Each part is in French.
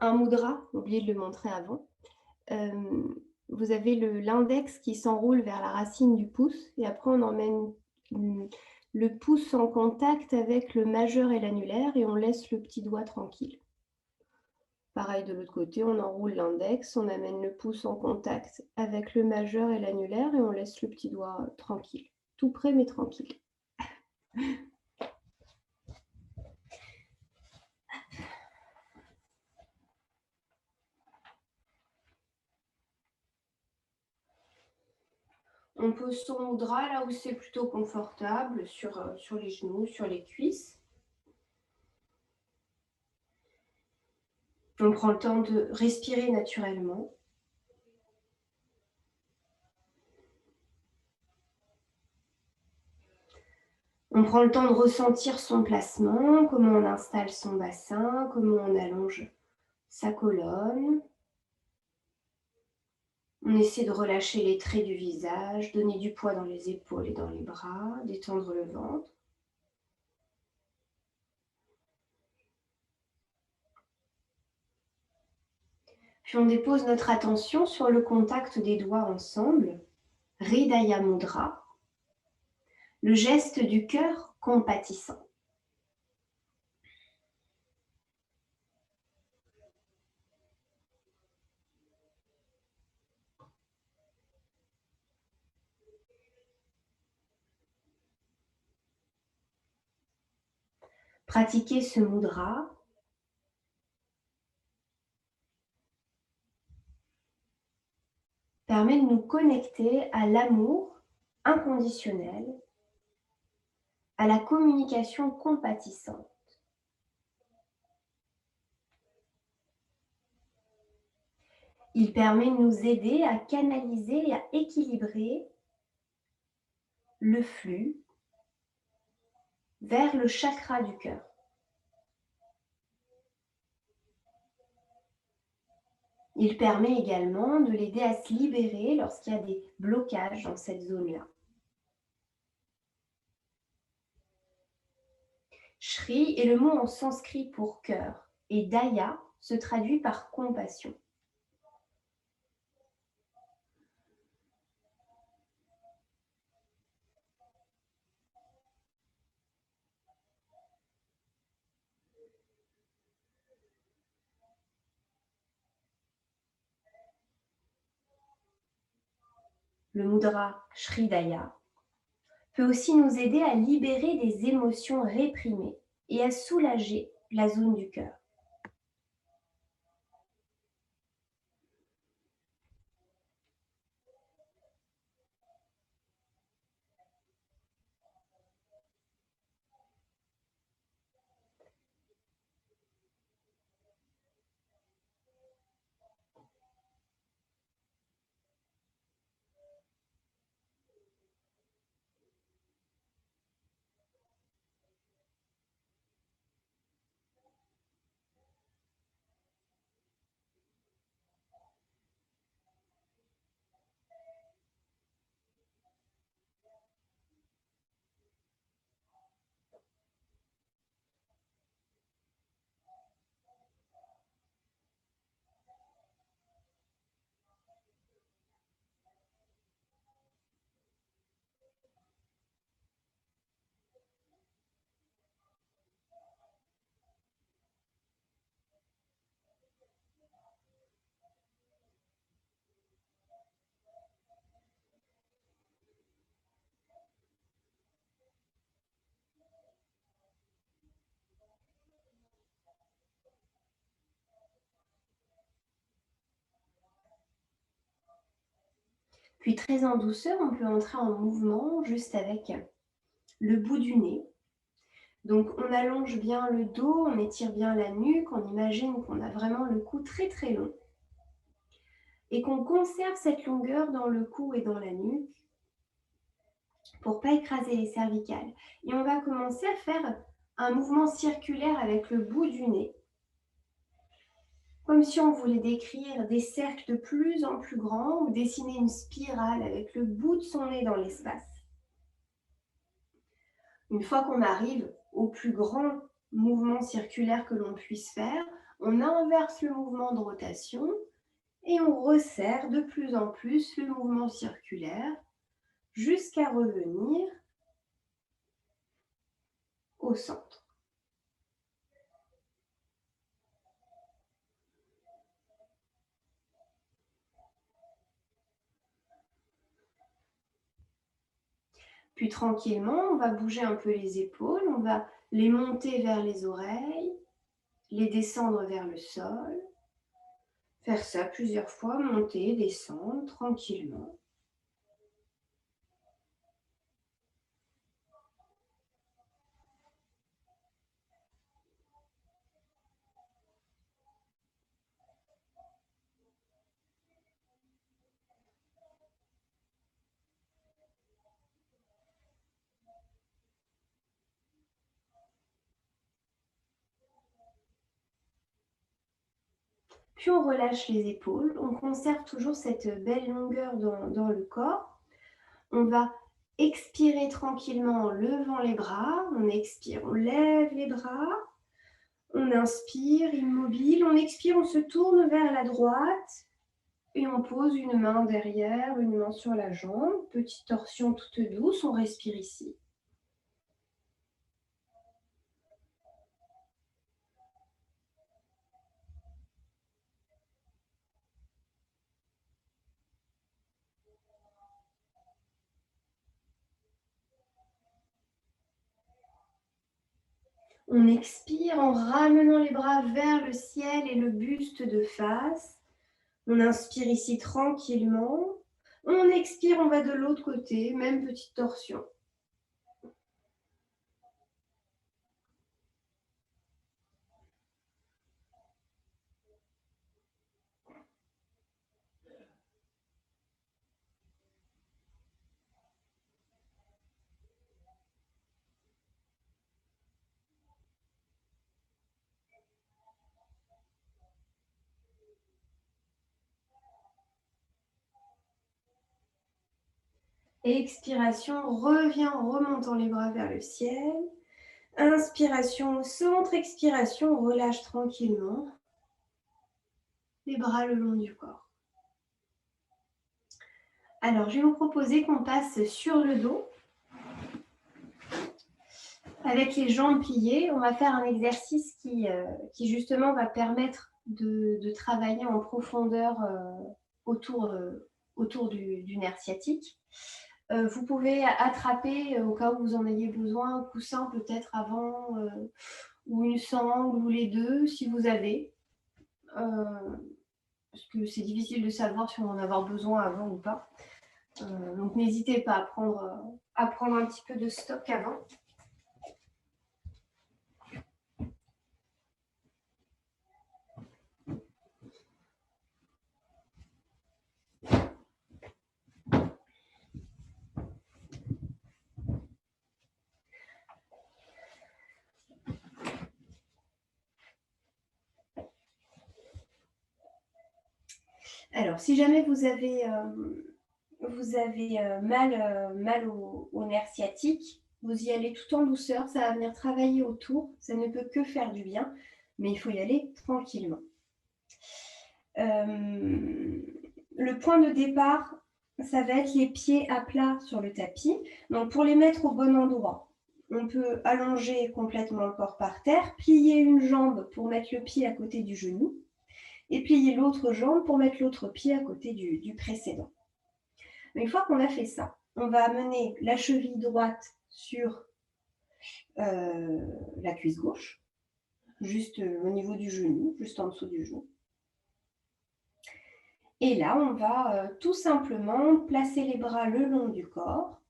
un mudra, j'ai oublié de le montrer avant. Vous avez l'index qui s'enroule vers la racine du pouce et après on emmène le pouce en contact avec le majeur et l'annulaire et on laisse le petit doigt tranquille. Pareil de l'autre côté, on enroule l'index, on amène le pouce en contact avec le majeur et l'annulaire et on laisse le petit doigt tranquille. Tout près mais tranquille. On pose son mudra là où c'est plutôt confortable, sur les genoux, sur les cuisses. On prend le temps de respirer naturellement. On prend le temps de ressentir son placement, comment on installe son bassin, comment on allonge sa colonne. On essaie de relâcher les traits du visage, donner du poids dans les épaules et dans les bras, détendre le ventre. Puis on dépose notre attention sur le contact des doigts ensemble, Hridaya Mudra, le geste du cœur compatissant. Pratiquer ce mudra permet de nous connecter à l'amour inconditionnel, à la communication compatissante. Il permet de nous aider à canaliser et à équilibrer le flux vers le chakra du cœur. Il permet également de l'aider à se libérer lorsqu'il y a des blocages dans cette zone-là. Shri est le mot en sanskrit pour cœur et Daya se traduit par compassion. Le mudra Shri Daya peut aussi nous aider à libérer des émotions réprimées et à soulager la zone du cœur. Puis très en douceur, on peut entrer en mouvement juste avec le bout du nez. Donc on allonge bien le dos, on étire bien la nuque, on imagine qu'on a vraiment le cou très très long et qu'on conserve cette longueur dans le cou et dans la nuque pour ne pas écraser les cervicales. Et on va commencer à faire un mouvement circulaire avec le bout du nez, comme si on voulait décrire des cercles de plus en plus grands ou dessiner une spirale avec le bout de son nez dans l'espace. Une fois qu'on arrive au plus grand mouvement circulaire que l'on puisse faire, On inverse le mouvement de rotation et on resserre de plus en plus le mouvement circulaire jusqu'à revenir au centre. Puis tranquillement, on va bouger un peu les épaules, on va les monter vers les oreilles, les descendre vers le sol. Faire ça plusieurs fois, monter, descendre tranquillement. Puis on relâche les épaules, on conserve toujours cette belle longueur dans le corps. On va expirer tranquillement en levant les bras. On expire, on lève les bras. On inspire, immobile. On expire, on se tourne vers la droite. Et on pose une main derrière, une main sur la jambe. Petite torsion toute douce, on respire ici. On expire en ramenant les bras vers le ciel et le buste de face. On inspire ici tranquillement. On expire, on va de l'autre côté, même petite torsion. Expiration, reviens en remontant les bras vers le ciel. Inspiration au centre, expiration, relâche tranquillement les bras le long du corps. Alors, je vais vous proposer qu'on passe sur le dos. Avec les jambes pliées, on va faire un exercice qui justement va permettre de travailler en profondeur autour du nerf sciatique. Vous pouvez attraper, au cas où vous en ayez besoin, un coussin peut-être avant, ou une sangle, ou les deux, si vous avez. Parce que c'est difficile de savoir si on va en avoir besoin avant ou pas. Donc n'hésitez pas à prendre un petit peu de stock avant. Alors, si jamais vous avez mal au nerf sciatique, vous y allez tout en douceur, ça va venir travailler autour, ça ne peut que faire du bien, mais il faut y aller tranquillement. Le point de départ, ça va être les pieds à plat sur le tapis. Donc, pour les mettre au bon endroit, on peut allonger complètement le corps par terre, plier une jambe pour mettre le pied à côté du genou, et plier l'autre jambe pour mettre l'autre pied à côté du précédent. Une fois qu'on a fait ça, on va amener la cheville droite sur la cuisse gauche, juste au niveau du genou, juste en dessous du genou. Et là, on va tout simplement placer les bras le long du corps,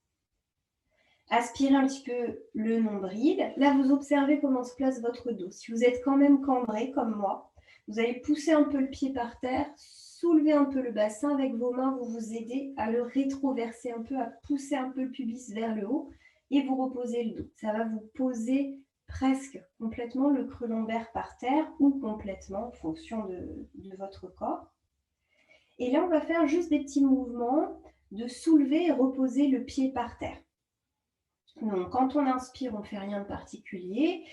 aspirer un petit peu le nombril. Là, vous observez comment se place votre dos. Si vous êtes quand même cambré comme moi, vous allez pousser un peu le pied par terre, soulever un peu le bassin avec vos mains, vous vous aidez à le rétroverser un peu, à pousser un peu le pubis vers le haut et vous reposez le dos. Ça va vous poser presque complètement le creux lombaire par terre ou complètement en fonction de votre corps. Et là, on va faire juste des petits mouvements de soulever et reposer le pied par terre. Donc, quand on inspire, on ne fait rien de particulier.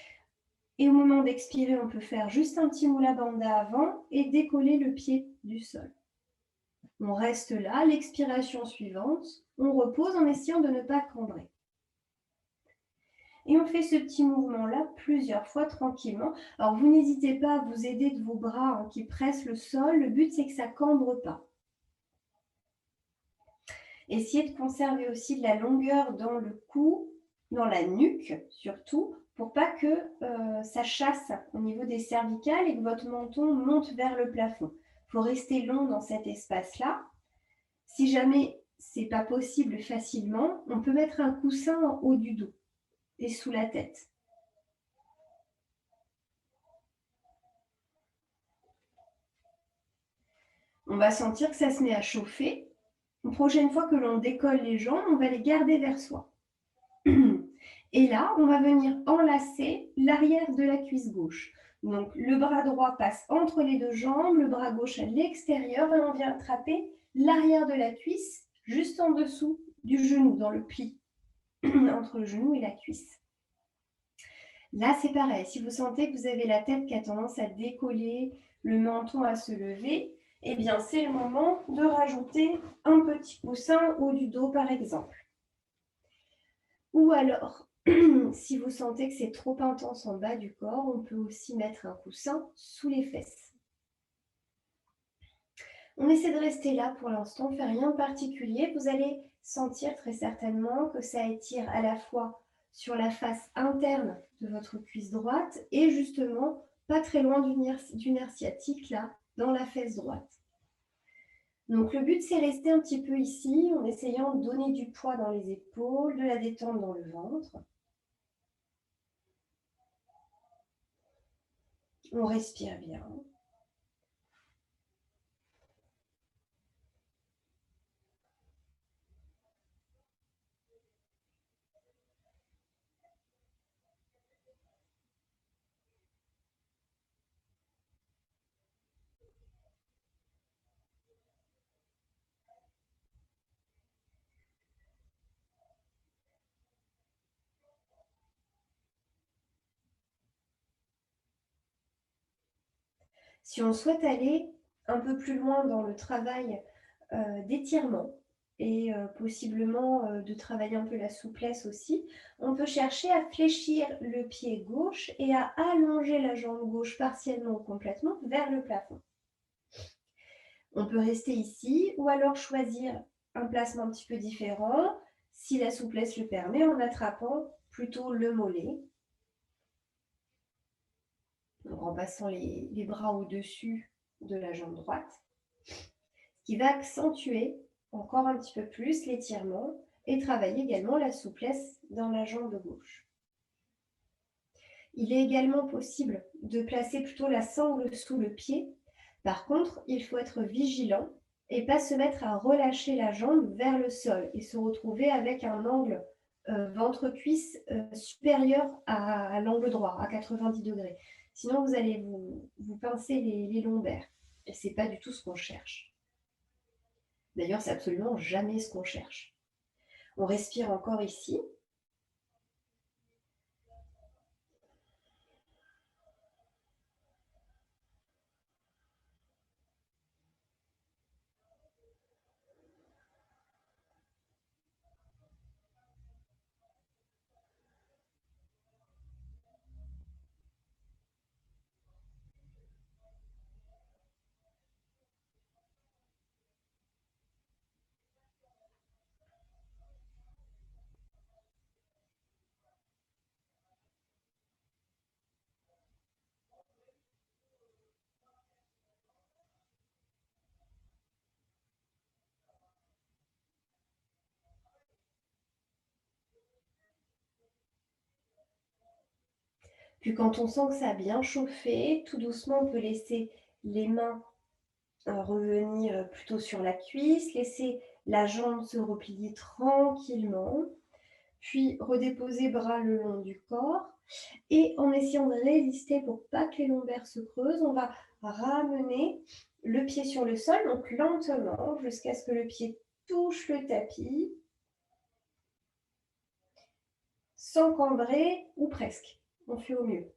Et au moment d'expirer, on peut faire juste un petit moula bandha avant et décoller le pied du sol. On reste là, l'expiration suivante, on repose en essayant de ne pas cambrer. Et on fait ce petit mouvement-là plusieurs fois tranquillement. Alors, vous n'hésitez pas à vous aider de vos bras qui pressent le sol. Le but, c'est que ça ne cambre pas. Essayez de conserver aussi de la longueur dans le cou, dans la nuque surtout, pour pas que ça chasse au niveau des cervicales et que votre menton monte vers le plafond. Il faut rester long dans cet espace-là. Si jamais ce n'est pas possible facilement, on peut mettre un coussin en haut du dos et sous la tête. On va sentir que ça se met à chauffer. La prochaine fois que l'on décolle les jambes, on va les garder vers soi. Et là, on va venir enlacer l'arrière de la cuisse gauche. Donc, le bras droit passe entre les deux jambes, le bras gauche à l'extérieur et on vient attraper l'arrière de la cuisse juste en dessous du genou, dans le pli, entre le genou et la cuisse. Là, c'est pareil. Si vous sentez que vous avez la tête qui a tendance à décoller, le menton à se lever, eh bien, c'est le moment de rajouter un petit coussin au haut du dos, par exemple. Ou alors, si vous sentez que c'est trop intense en bas du corps, on peut aussi mettre un coussin sous les fesses. On essaie de rester là pour l'instant, on ne fait rien de particulier. Vous allez sentir très certainement que ça étire à la fois sur la face interne de votre cuisse droite et justement pas très loin du nerf sciatique là, dans la fesse droite. Donc le but c'est rester un petit peu ici en essayant de donner du poids dans les épaules, de la détente dans le ventre. On respire bien. Si on souhaite aller un peu plus loin dans le travail d'étirement et possiblement de travailler un peu la souplesse aussi, on peut chercher à fléchir le pied gauche et à allonger la jambe gauche partiellement ou complètement vers le plafond. On peut rester ici ou alors choisir un placement un petit peu différent, si la souplesse le permet, en attrapant plutôt le mollet. Donc en passant les bras au-dessus de la jambe droite, ce qui va accentuer encore un petit peu plus l'étirement et travailler également la souplesse dans la jambe gauche. Il est également possible de placer plutôt la sangle sous le pied. Par contre, il faut être vigilant et pas se mettre à relâcher la jambe vers le sol et se retrouver avec un angle ventre-cuisse supérieur à l'angle droit, à 90 degrés. Sinon, vous allez vous pincer les lombaires. Et ce n'est pas du tout ce qu'on cherche. D'ailleurs, c'est absolument jamais ce qu'on cherche. On respire encore ici. Puis quand on sent que ça a bien chauffé, tout doucement, on peut laisser les mains revenir plutôt sur la cuisse, laisser la jambe se replier tranquillement, puis redéposer bras le long du corps. Et en essayant de résister pour pas que les lombaires se creusent, on va ramener le pied sur le sol, donc lentement, jusqu'à ce que le pied touche le tapis, sans cambrer ou presque. On fait au mieux.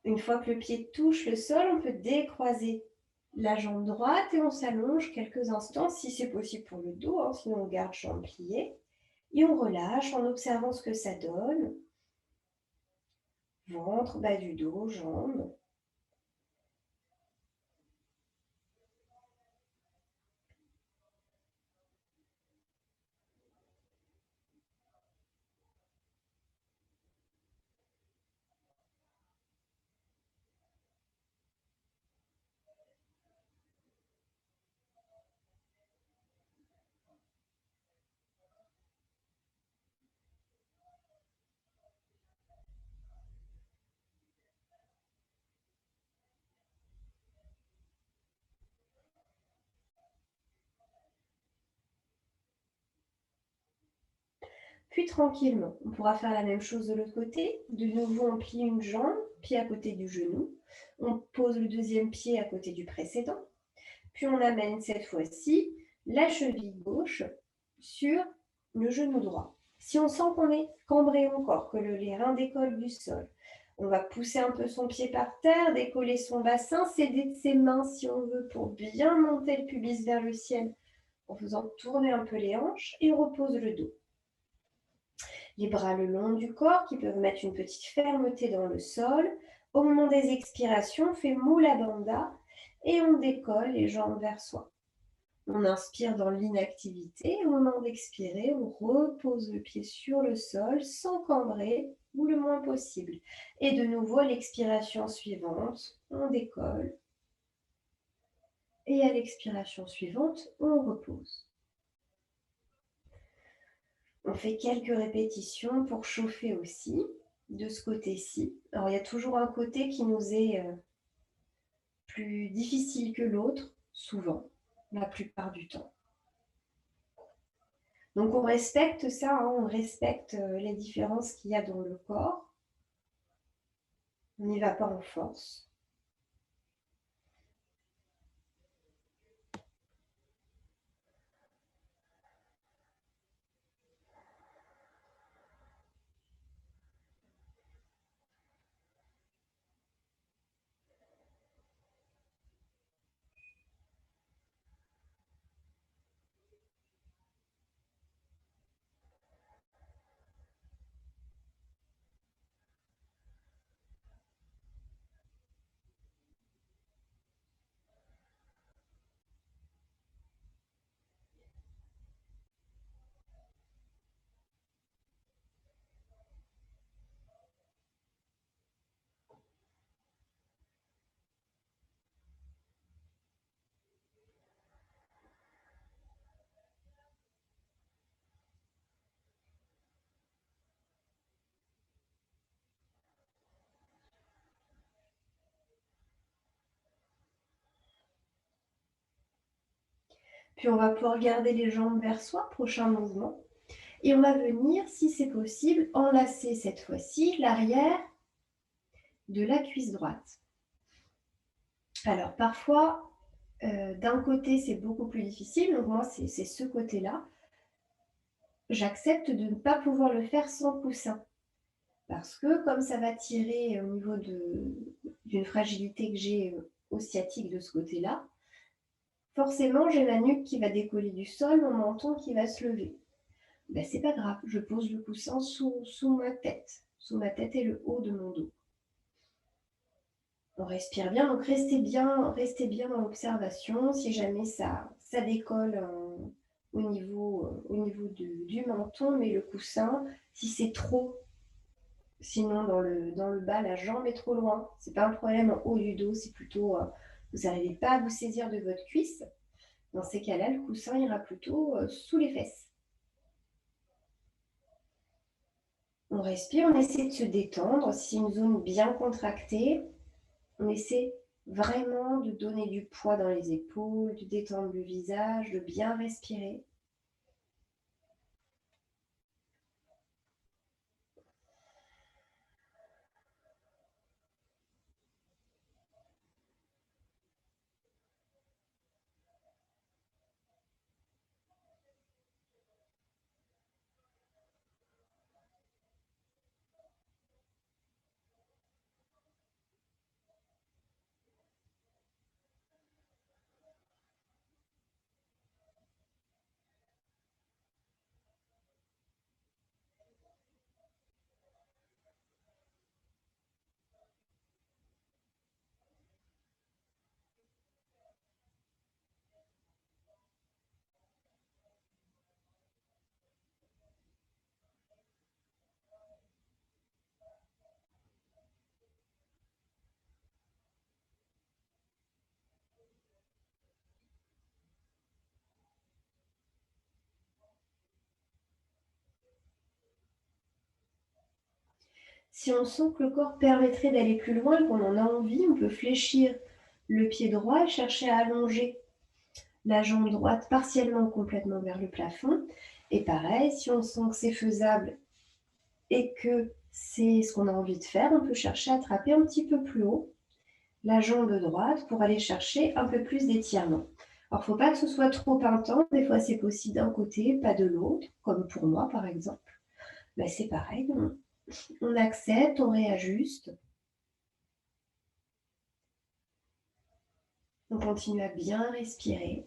Une fois que le pied touche le sol, on peut décroiser la jambe droite et on s'allonge quelques instants, si c'est possible pour le dos, hein, sinon on garde jambe pliée. Et on relâche en observant ce que ça donne. Ventre, bas du dos, jambes. Puis tranquillement, on pourra faire la même chose de l'autre côté. De nouveau, on plie une jambe, pied à côté du genou. On pose le deuxième pied à côté du précédent. Puis on amène cette fois-ci la cheville gauche sur le genou droit. Si on sent qu'on est cambré encore, que les reins décollent du sol, on va pousser un peu son pied par terre, décoller son bassin, s'aider de ses mains si on veut pour bien monter le pubis vers le ciel en faisant tourner un peu les hanches et on repose le dos. Les bras le long du corps qui peuvent mettre une petite fermeté dans le sol. Au moment des expirations, on fait Mula Bandha et on décolle les jambes vers soi. On inspire dans l'inactivité. Au moment d'expirer, on repose le pied sur le sol sans cambrer ou le moins possible. Et de nouveau, à l'expiration suivante, on décolle. Et à l'expiration suivante, on repose. On fait quelques répétitions pour chauffer aussi de ce côté-ci. Alors, il y a toujours un côté qui nous est plus difficile que l'autre, souvent, la plupart du temps. Donc, on respecte ça, hein, on respecte les différences qu'il y a dans le corps. On n'y va pas en force. Puis on va pouvoir garder les jambes vers soi, prochain mouvement. Et on va venir, si c'est possible, enlacer cette fois-ci l'arrière de la cuisse droite. Alors parfois, d'un côté c'est beaucoup plus difficile, donc moi c'est ce côté-là. J'accepte de ne pas pouvoir le faire sans coussin. Parce que comme ça va tirer au niveau d'une fragilité que j'ai au sciatique de ce côté-là, forcément j'ai ma nuque qui va décoller du sol, mon menton qui va se lever. Ben, c'est pas grave, je pose le coussin sous ma tête et le haut de mon dos. On respire bien, donc restez bien dans l'observation. Si jamais ça décolle au niveau du menton, mais le coussin, si c'est trop, sinon dans le bas, la jambe est trop loin. C'est pas un problème en haut du dos, c'est plutôt vous n'arrivez pas à vous saisir de votre cuisse. Dans ces cas-là, le coussin ira plutôt sous les fesses. On respire, on essaie de se détendre. Si c'est une zone bien contractée, on essaie vraiment de donner du poids dans les épaules, de détendre le visage, de bien respirer. Si on sent que le corps permettrait d'aller plus loin, qu'on en a envie, on peut fléchir le pied droit et chercher à allonger la jambe droite partiellement ou complètement vers le plafond. Et pareil, si on sent que c'est faisable et que c'est ce qu'on a envie de faire, on peut chercher à attraper un petit peu plus haut la jambe droite pour aller chercher un peu plus d'étirement. Alors, il ne faut pas que ce soit trop intense. Des fois, c'est possible d'un côté, pas de l'autre, comme pour moi, par exemple. Ben, c'est pareil, on accepte, on réajuste. On continue à bien respirer.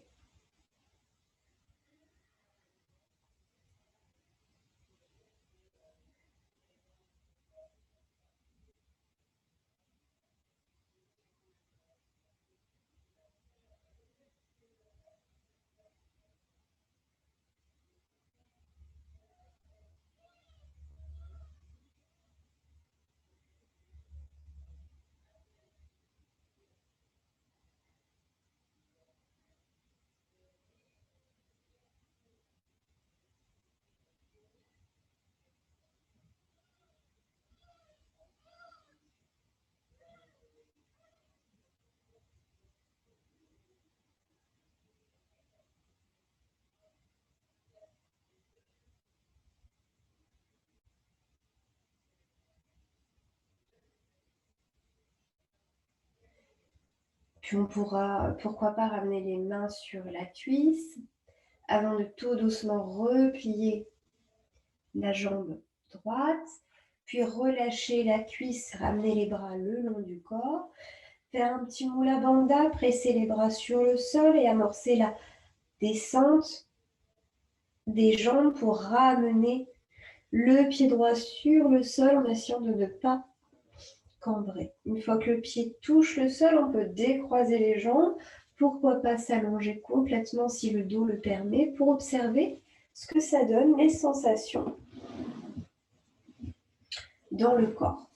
Puis on pourra, pourquoi pas, ramener les mains sur la cuisse avant de tout doucement replier la jambe droite, puis relâcher la cuisse, ramener les bras le long du corps, faire un petit moula bandha, presser les bras sur le sol et amorcer la descente des jambes pour ramener le pied droit sur le sol en essayant de ne pas cambrer. Une fois que le pied touche le sol, on peut décroiser les jambes. Pourquoi pas s'allonger complètement si le dos le permet pour observer ce que ça donne, les sensations dans le corps.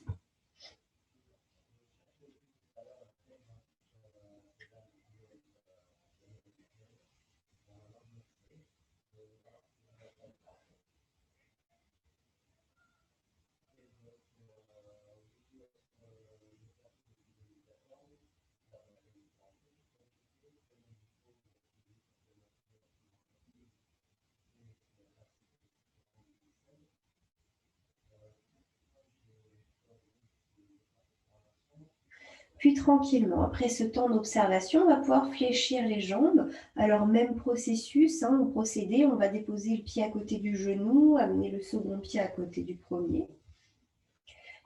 Puis tranquillement, après ce temps d'observation, on va pouvoir fléchir les jambes. Alors même processus, ou procédé, on va déposer le pied à côté du genou, amener le second pied à côté du premier.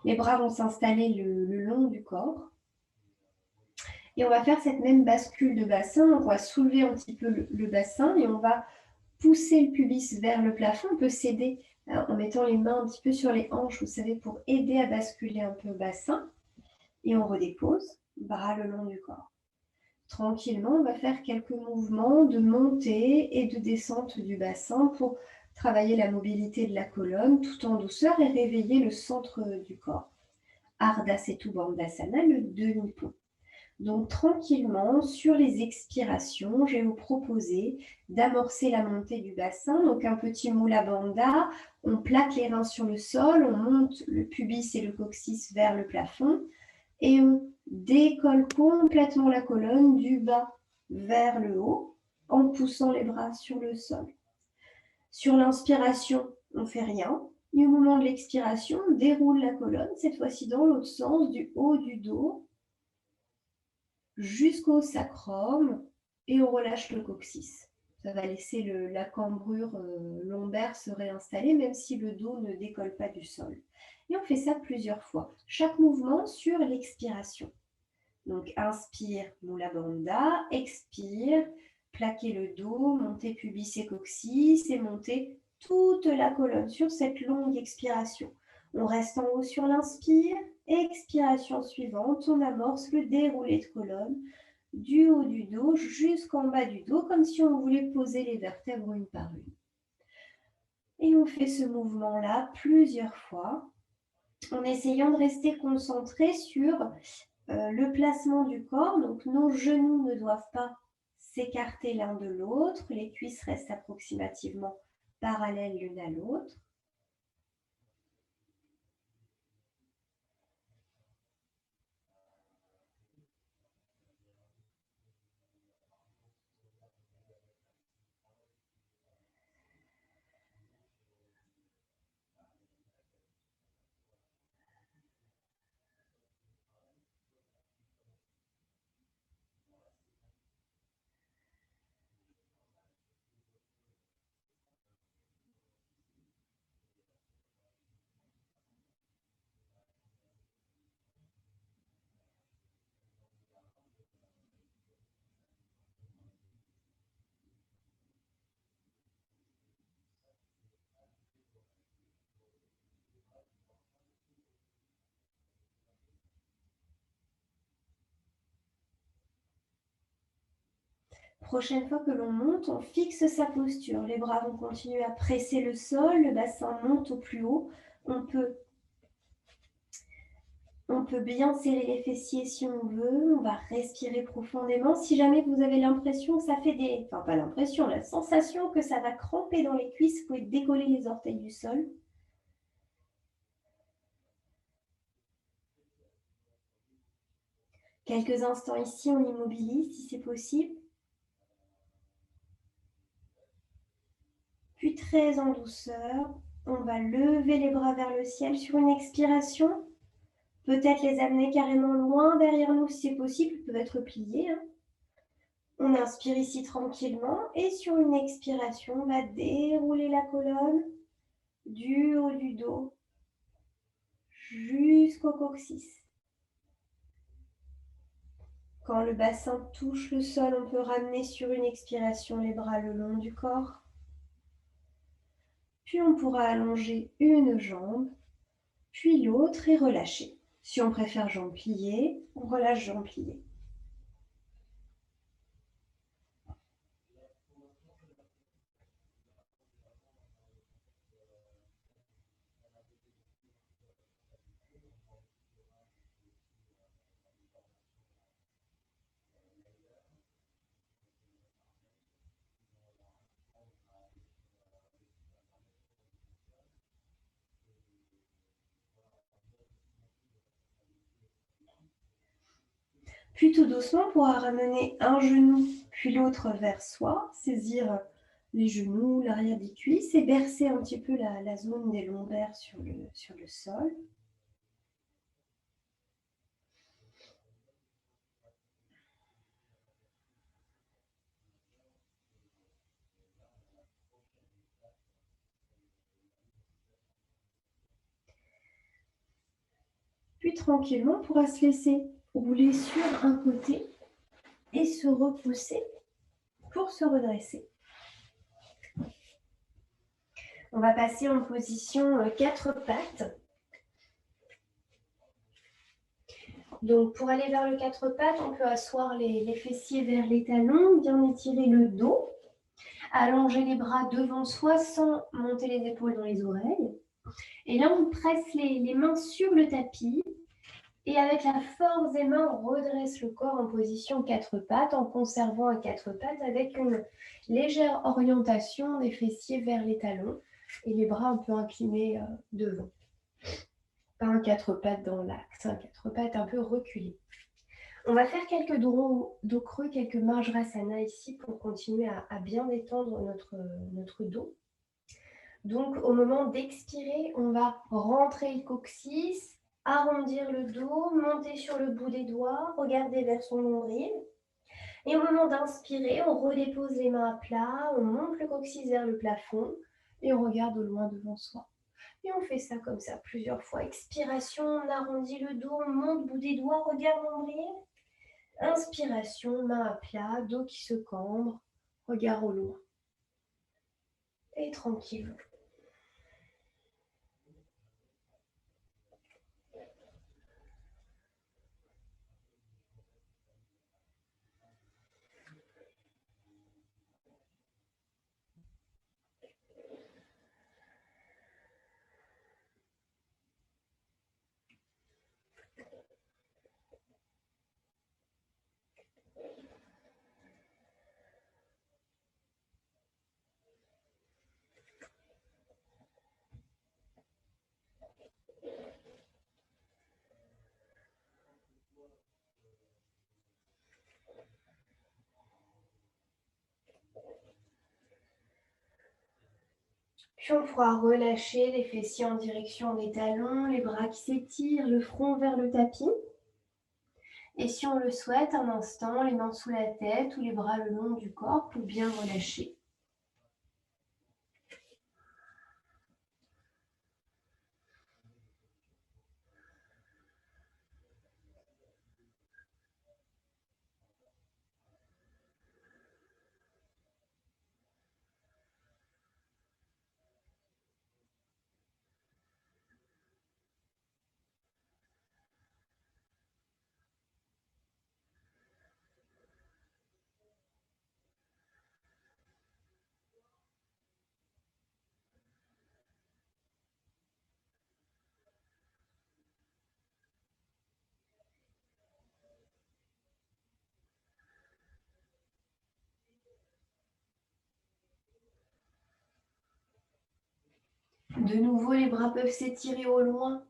Les bras vont s'installer le long du corps. Et on va faire cette même bascule de bassin. On va soulever un petit peu le bassin et on va pousser le pubis vers le plafond. On peut s'aider en mettant les mains un petit peu sur les hanches, vous savez, pour aider à basculer un peu le bassin. Et on redépose, bras le long du corps. Tranquillement, on va faire quelques mouvements de montée et de descente du bassin pour travailler la mobilité de la colonne tout en douceur et réveiller le centre du corps. Ardha Setu Bandhasana, le demi-pont. Donc tranquillement, sur les expirations, je vais vous proposer d'amorcer la montée du bassin. Donc un petit Mula Bandha, on plaque les reins sur le sol, on monte le pubis et le coccyx vers le plafond et on décolle complètement la colonne du bas vers le haut en poussant les bras sur le sol. Sur l'inspiration, on ne fait rien. Et au moment de l'expiration, on déroule la colonne, cette fois-ci dans l'autre sens, du haut du dos jusqu'au sacrum et on relâche le coccyx. Ça va laisser la cambrure lombaire se réinstaller même si le dos ne décolle pas du sol. Et on fait ça plusieurs fois. Chaque mouvement sur l'expiration. Donc inspire, Mula Bandha, expire, plaquer le dos, monter pubis et coccyx et monter toute la colonne sur cette longue expiration. On reste en haut sur l'inspire, expiration suivante, on amorce le déroulé de colonne du haut du dos jusqu'en bas du dos, comme si on voulait poser les vertèbres une par une. Et on fait ce mouvement-là plusieurs fois, en essayant de rester concentré sur le placement du corps. Donc nos genoux ne doivent pas s'écarter l'un de l'autre, les cuisses restent approximativement parallèles l'une à l'autre. Prochaine fois que l'on monte, on fixe sa posture. Les bras vont continuer à presser le sol, le bassin monte au plus haut. On peut bien serrer les fessiers si on veut. On va respirer profondément. Si jamais vous avez l'impression que ça fait des... Enfin, pas l'impression, la sensation que ça va cramper dans les cuisses, vous pouvez décoller les orteils du sol. Quelques instants ici, on immobilise si c'est possible. Puis très en douceur, on va lever les bras vers le ciel sur une expiration. Peut-être les amener carrément loin derrière nous si c'est possible, ils peuvent être pliés. On inspire ici tranquillement et sur une expiration, on va dérouler la colonne du haut du dos jusqu'au coccyx. Quand le bassin touche le sol, on peut ramener sur une expiration les bras le long du corps. Puis on pourra allonger une jambe, puis l'autre et relâcher. Si on préfère jambes pliées, on relâche jambes pliées. Puis tout doucement, on pourra ramener un genou, puis l'autre vers soi, saisir les genoux, l'arrière des cuisses et bercer un petit peu la zone des lombaires sur le sol. Puis tranquillement, on pourra se laisser rouler sur un côté et se repousser pour se redresser. On va passer en position 4 pattes. Donc, pour aller vers le 4 pattes, on peut asseoir les fessiers vers les talons, bien étirer le dos, allonger les bras devant soi sans monter les épaules dans les oreilles. Et là, on presse les mains sur le tapis. Et avec la force des mains, on redresse le corps en position 4 pattes, en conservant un 4 pattes avec une légère orientation des fessiers vers les talons et les bras un peu inclinés devant. Pas un 4 pattes dans l'axe, un 4 pattes un peu reculé. On va faire quelques dos creux, quelques Marjrasana ici pour continuer à bien détendre notre dos. Donc, au moment d'expirer, on va rentrer le coccyx, arrondir le dos, monter sur le bout des doigts, regarder vers son nombril. Et au moment d'inspirer, on redépose les mains à plat, on monte le coccyx vers le plafond et on regarde au loin devant soi. Et on fait ça comme ça plusieurs fois. Expiration, on arrondit le dos, on monte bout des doigts, regarde nombril. Inspiration, main à plat, dos qui se cambre, regard au loin. Et tranquille. Puis on pourra relâcher les fessiers en direction des talons, les bras qui s'étirent, le front vers le tapis. Et si on le souhaite, un instant, les mains sous la tête ou les bras le long du corps pour bien relâcher. De nouveau, les bras peuvent s'étirer au loin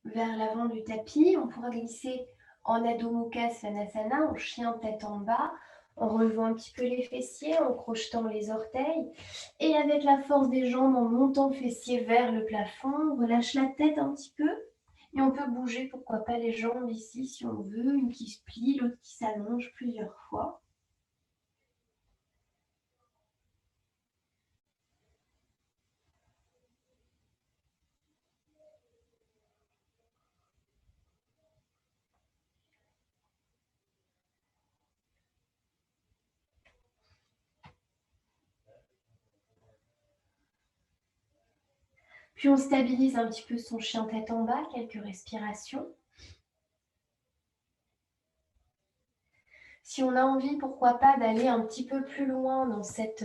vers l'avant du tapis. On pourra glisser en Adho Mukha Svanasana, en chien tête en bas, en relevant un petit peu les fessiers, en crochetant les orteils. Et avec la force des jambes, en montant fessiers vers le plafond, on relâche la tête un petit peu. Et on peut bouger, pourquoi pas, les jambes ici, si on veut. Une qui se plie, l'autre qui s'allonge plusieurs fois. Puis on stabilise un petit peu son chien tête en bas, quelques respirations. Si on a envie, pourquoi pas, d'aller un petit peu plus loin dans cette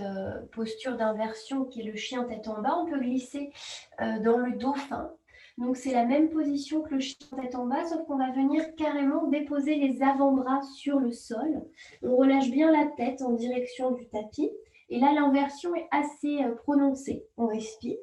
posture d'inversion qui est le chien tête en bas, on peut glisser dans le dauphin. Donc c'est la même position que le chien tête en bas, sauf qu'on va venir carrément déposer les avant-bras sur le sol. On relâche bien la tête en direction du tapis. Et là, l'inversion est assez prononcée. On respire.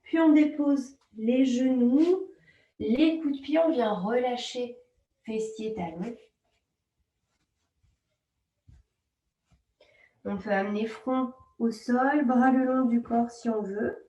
Puis on dépose les genoux, les coups de pied, on vient relâcher fessiers, talons. On peut amener front au sol, bras le long du corps si on veut.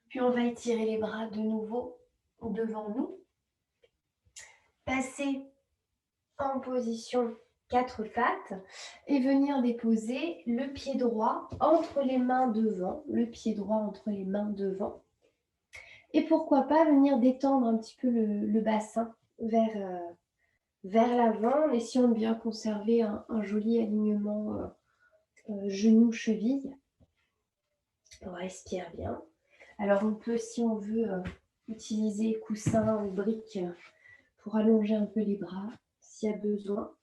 Puis on va étirer les bras de nouveau devant nous. Passer en position 4 pattes et venir déposer le pied droit entre les mains devant, le pied droit entre les mains devant. Et pourquoi pas venir détendre un petit peu le bassin vers l'avant, en essayant de bien conserver un joli alignement genou-cheville. On respire bien. Alors on peut, si on veut, utiliser coussin ou brique pour allonger un peu les bras s'il y a besoin.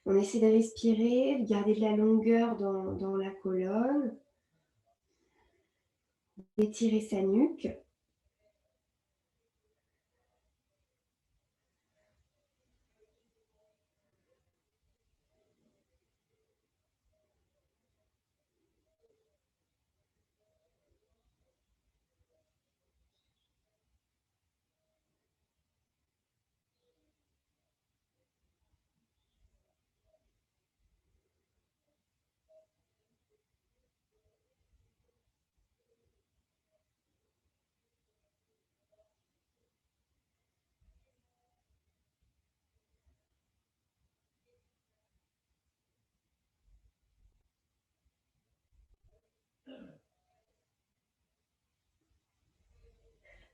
On essaie de respirer, de garder de la longueur dans la colonne, d'étirer sa nuque.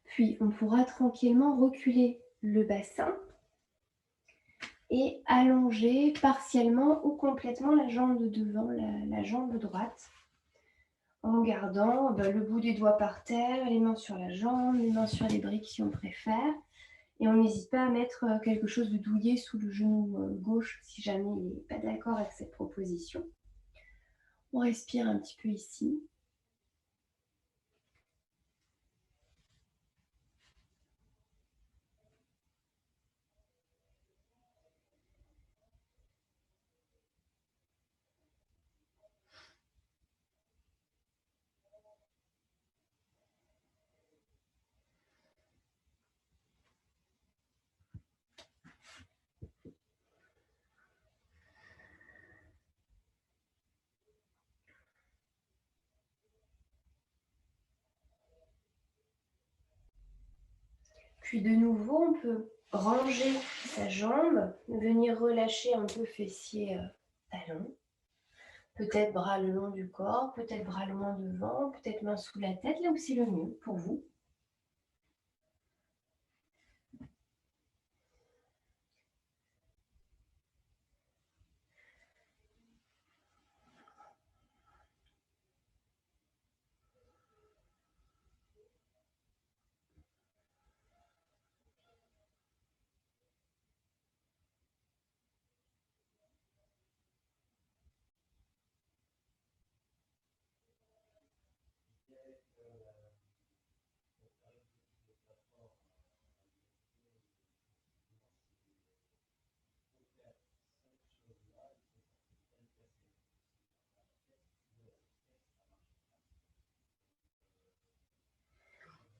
Puis on pourra tranquillement reculer le bassin et allonger partiellement ou complètement la jambe de devant, la jambe droite, en gardant le bout des doigts par terre, les mains sur la jambe, les mains sur les briques si on préfère. Et on n'hésite pas à mettre quelque chose de douillet sous le genou gauche si jamais il n'est pas d'accord avec cette proposition. On respire un petit peu ici. Puis de nouveau, on peut ranger sa jambe, venir relâcher un peu fessier, talon. Peut-être bras le long du corps, peut-être bras loin devant, peut-être main sous la tête, là où c'est le mieux pour vous.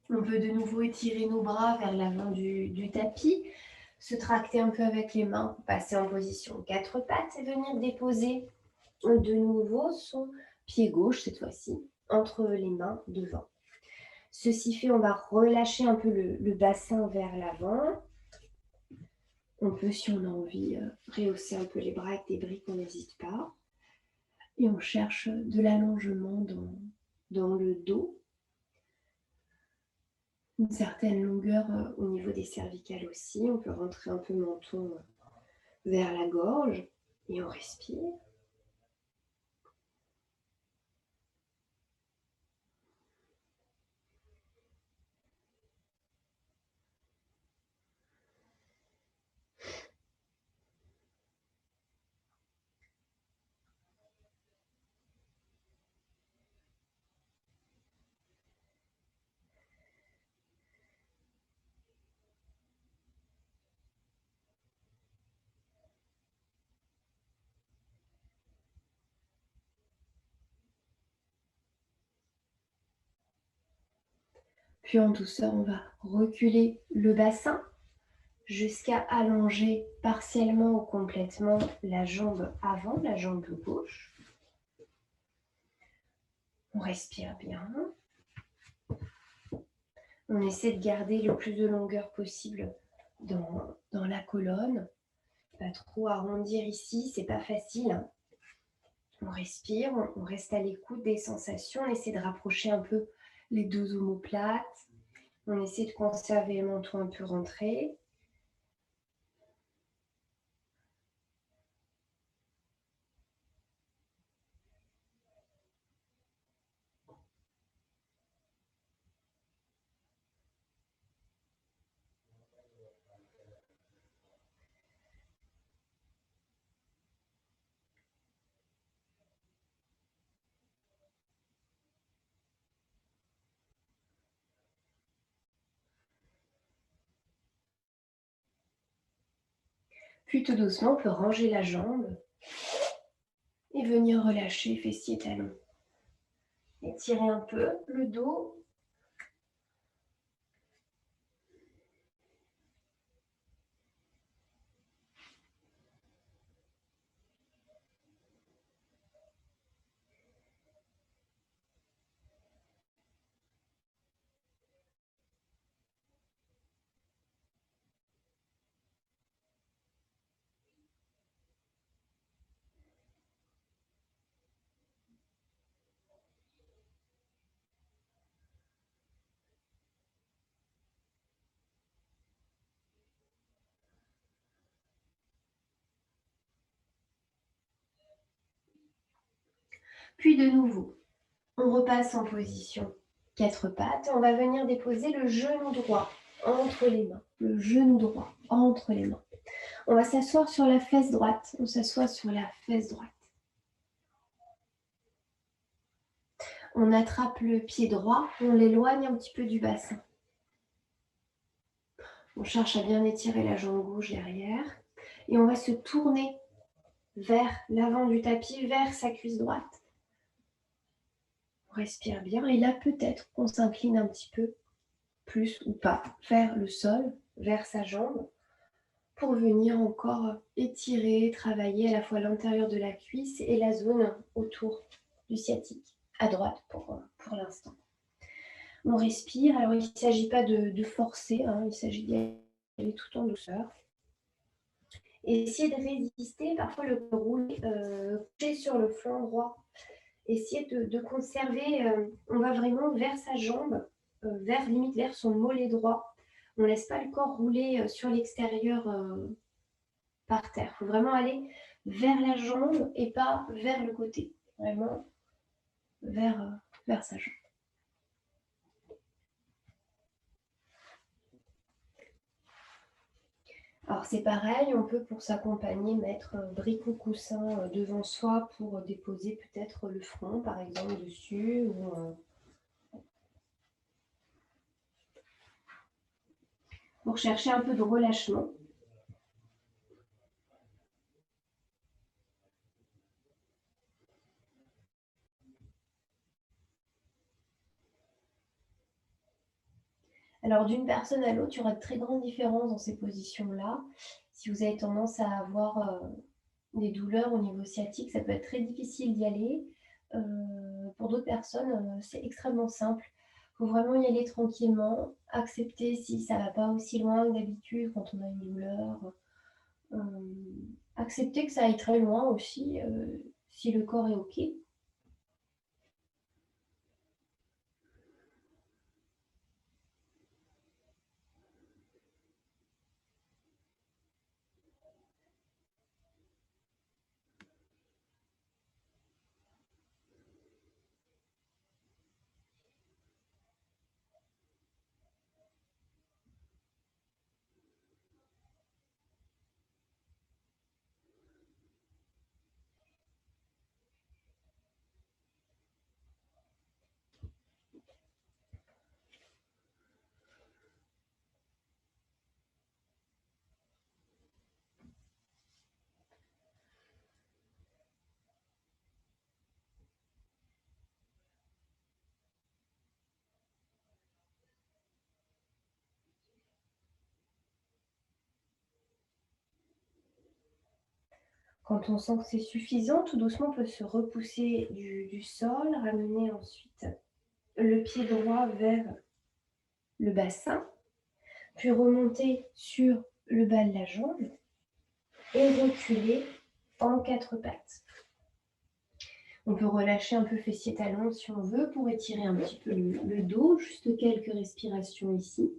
On peut de nouveau étirer nos bras vers l'avant du tapis, se tracter un peu avec les mains, passer en position 4 pattes et venir déposer de nouveau son pied gauche cette fois-ci entre les mains devant. Ceci fait, on va relâcher un peu le bassin vers l'avant. On peut, si on a envie, rehausser un peu les bras avec des briques, on n'hésite pas. Et on cherche de l'allongement dans le dos. Une certaine longueur au niveau des cervicales aussi. On peut rentrer un peu le menton vers la gorge et on respire. Puis en douceur, on va reculer le bassin jusqu'à allonger partiellement ou complètement la jambe avant, la jambe gauche. On respire bien. On essaie de garder le plus de longueur possible dans la colonne. Pas trop arrondir ici, c'est pas facile, hein. On respire, on reste à l'écoute des sensations, on essaie de rapprocher un peu les deux omoplates. On essaie de conserver le menton un peu rentré. Puis tout doucement, on peut ranger la jambe et venir relâcher fessier talon. Étirer un peu le dos. Puis de nouveau, on repasse en position 4 pattes. On va venir déposer le genou droit entre les mains. Le genou droit entre les mains. On va s'asseoir sur la fesse droite. On s'assoit sur la fesse droite. On attrape le pied droit, on l'éloigne un petit peu du bassin. On cherche à bien étirer la jambe gauche derrière. Et on va se tourner vers l'avant du tapis, vers sa cuisse droite. On respire bien. Et là, peut-être qu'on s'incline un petit peu, plus ou pas, vers le sol, vers sa jambe, pour venir encore étirer, travailler à la fois l'intérieur de la cuisse et la zone autour du sciatique, à droite pour l'instant. On respire. Alors, il ne s'agit pas de forcer, hein, il s'agit d'y aller tout en douceur. Et essayer de résister, parfois le rouler, couché sur le flanc droit. Essayer de conserver, on va vraiment vers sa jambe, limite vers son mollet droit. On ne laisse pas le corps rouler sur l'extérieur par terre. Il faut vraiment aller vers la jambe et pas vers le côté. Vraiment vers sa jambe. Alors c'est pareil, on peut pour s'accompagner mettre un bricot coussin devant soi pour déposer peut-être le front par exemple dessus pour chercher un peu de relâchement. Alors d'une personne à l'autre, il y aura de très grandes différences dans ces positions-là. Si vous avez tendance à avoir des douleurs au niveau sciatique, ça peut être très difficile d'y aller. Pour d'autres personnes, c'est extrêmement simple. Il faut vraiment y aller tranquillement, accepter si ça ne va pas aussi loin que d'habitude quand on a une douleur. Accepter que ça aille très loin aussi, si le corps est OK. Quand on sent que c'est suffisant, tout doucement, on peut se repousser du sol, ramener ensuite le pied droit vers le bassin, puis remonter sur le bas de la jambe et reculer en quatre pattes. On peut relâcher un peu fessier talon si on veut pour étirer un petit peu le dos, juste quelques respirations ici.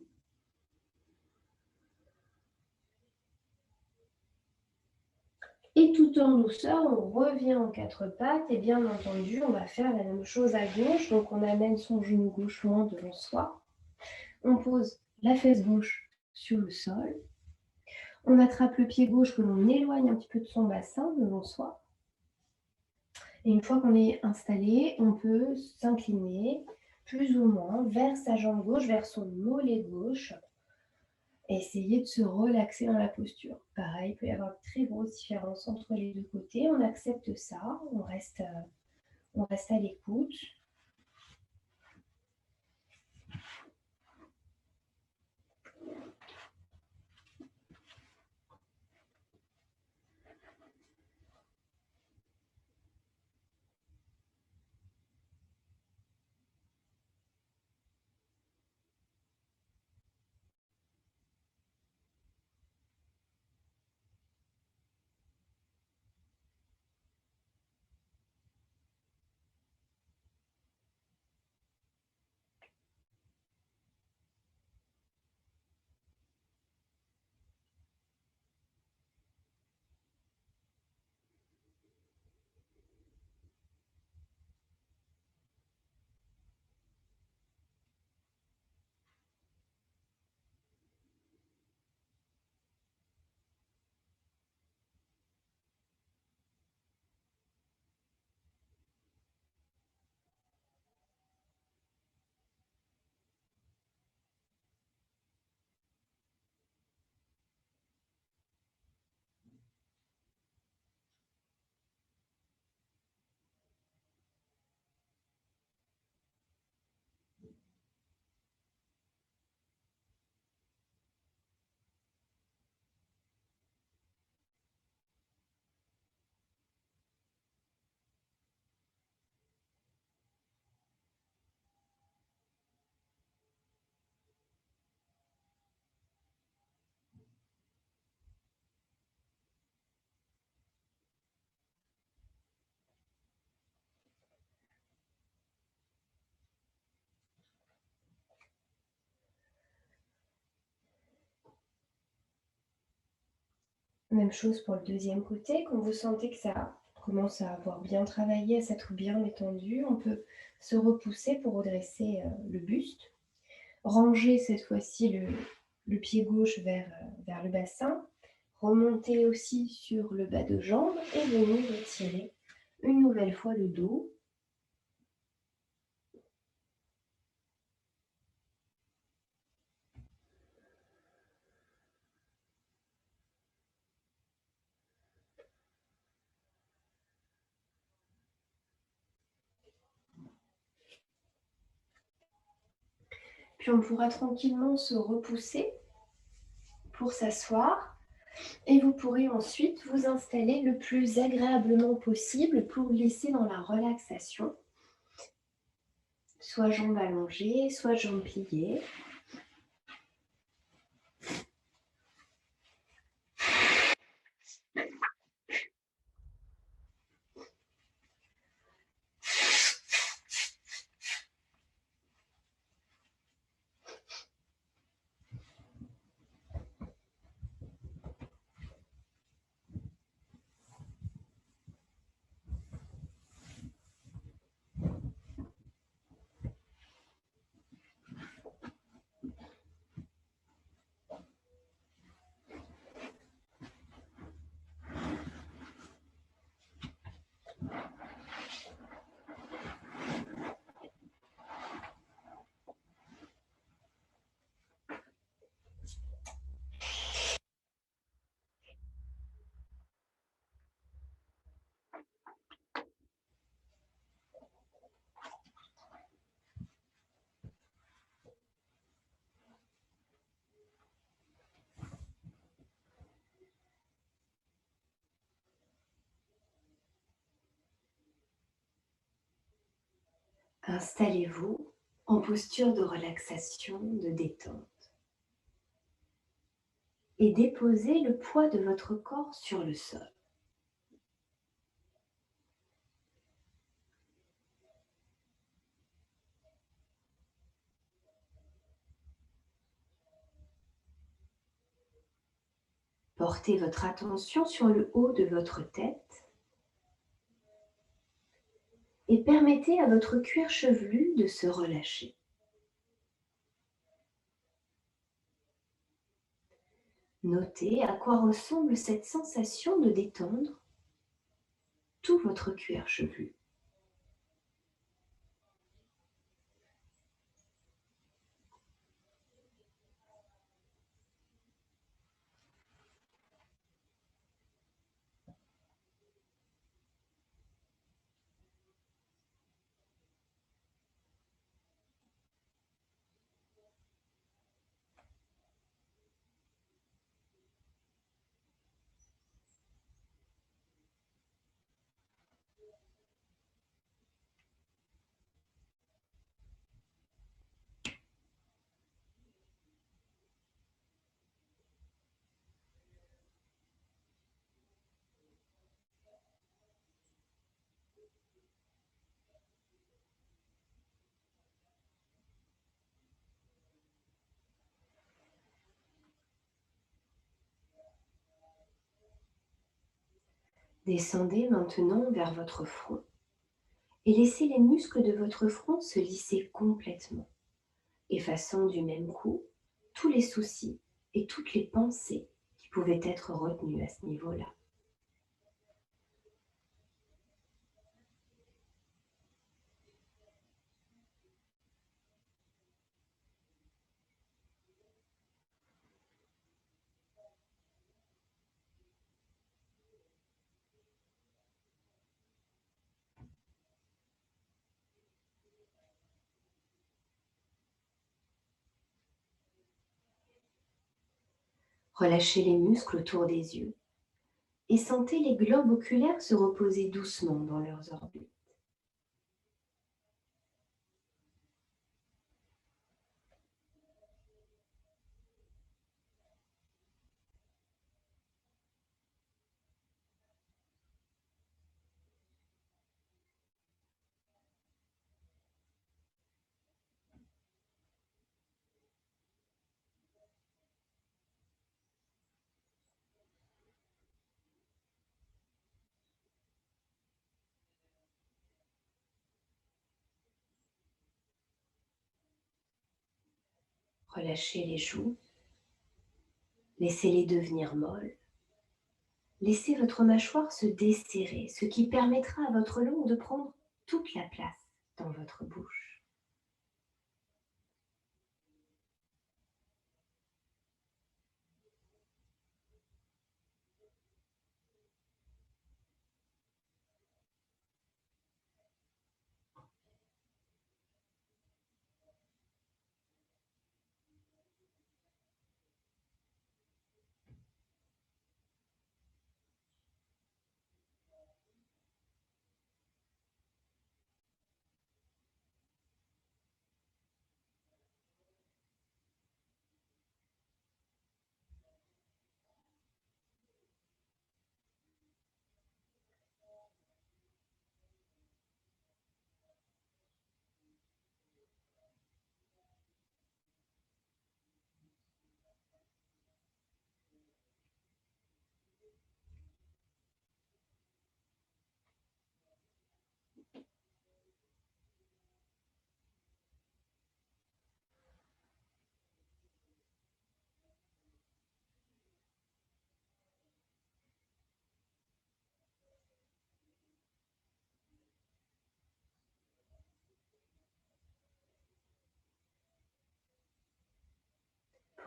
Et tout en douceur, on revient en quatre pattes et bien entendu, on va faire la même chose à gauche. Donc on amène son genou gauche loin devant soi. On pose la fesse gauche sur le sol. On attrape le pied gauche que l'on éloigne un petit peu de son bassin devant soi. Et une fois qu'on est installé, on peut s'incliner plus ou moins vers sa jambe gauche, vers son mollet gauche. Et essayer de se relaxer dans la posture. Pareil, il peut y avoir une très grosse différence entre les deux côtés. On accepte ça, on reste à l'écoute. Même chose pour le deuxième côté, quand vous sentez que ça commence à avoir bien travaillé, à s'être bien détendu, on peut se repousser pour redresser, le buste. Ranger cette fois-ci le pied gauche vers le bassin, remonter aussi sur le bas de jambe et venir étirer une nouvelle fois le dos. Puis on pourra tranquillement se repousser pour s'asseoir et vous pourrez ensuite vous installer le plus agréablement possible pour glisser dans la relaxation. Soit jambes allongées, soit jambes pliées. Installez-vous en posture de relaxation, de détente et déposez le poids de votre corps sur le sol. Portez votre attention sur le haut de votre tête et permettez à votre cuir chevelu de se relâcher. Notez à quoi ressemble cette sensation de détendre tout votre cuir chevelu. Descendez maintenant vers votre front et laissez les muscles de votre front se lisser complètement, effaçant du même coup tous les soucis et toutes les pensées qui pouvaient être retenues à ce niveau-là. Relâchez les muscles autour des yeux et sentez les globes oculaires se reposer doucement dans leurs orbites. Relâchez les joues, laissez-les devenir molles. Laissez votre mâchoire se desserrer, ce qui permettra à votre langue de prendre toute la place dans votre bouche.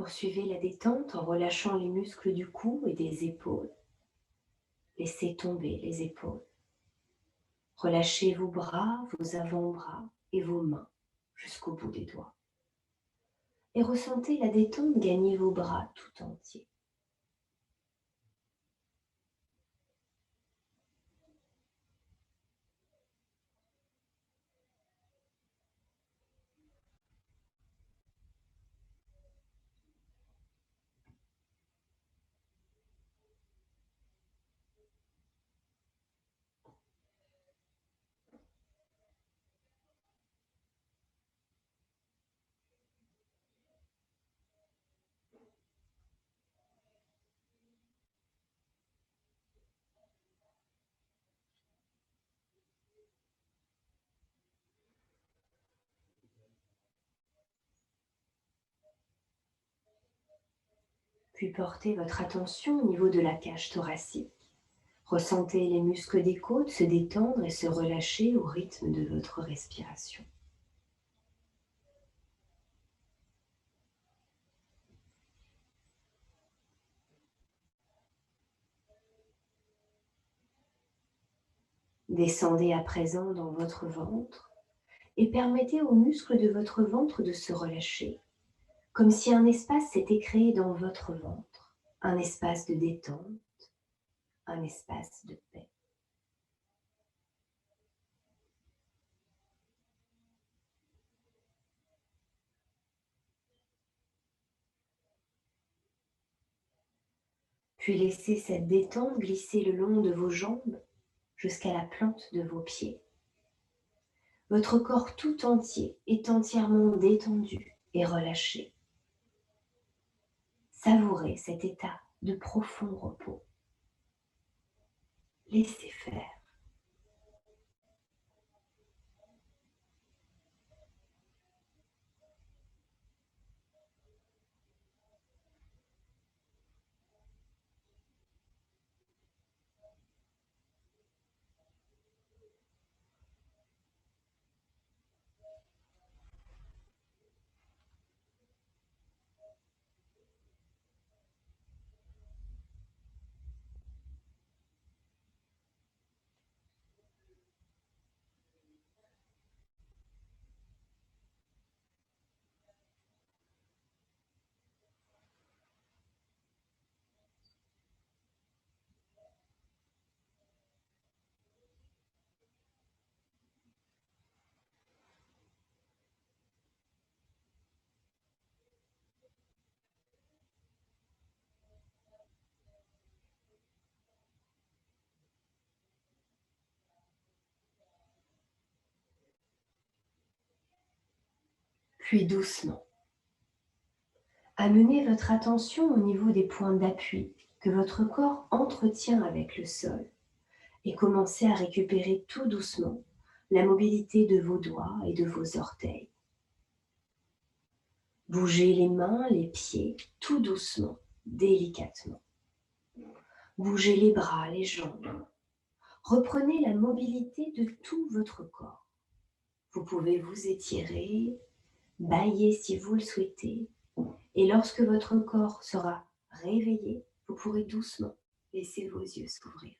Poursuivez la détente en relâchant les muscles du cou et des épaules. Laissez tomber les épaules. Relâchez vos bras, vos avant-bras et vos mains jusqu'au bout des doigts. Et ressentez la détente gagner vos bras tout entiers. Puis portez votre attention au niveau de la cage thoracique. Ressentez les muscles des côtes se détendre et se relâcher au rythme de votre respiration. Descendez à présent dans votre ventre et permettez aux muscles de votre ventre de se relâcher, comme si un espace s'était créé dans votre ventre, un espace de détente, un espace de paix. Puis laissez cette détente glisser le long de vos jambes jusqu'à la plante de vos pieds. Votre corps tout entier est entièrement détendu et relâché. Savourez cet état de profond repos. Laissez faire. Puis doucement, amenez votre attention au niveau des points d'appui que votre corps entretient avec le sol et commencez à récupérer tout doucement la mobilité de vos doigts et de vos orteils. Bougez les mains, les pieds, tout doucement, délicatement. Bougez les bras, les jambes. Reprenez la mobilité de tout votre corps. Vous pouvez vous étirer, bâiller si vous le souhaitez. Et lorsque votre corps sera réveillé, vous pourrez doucement laisser vos yeux s'ouvrir.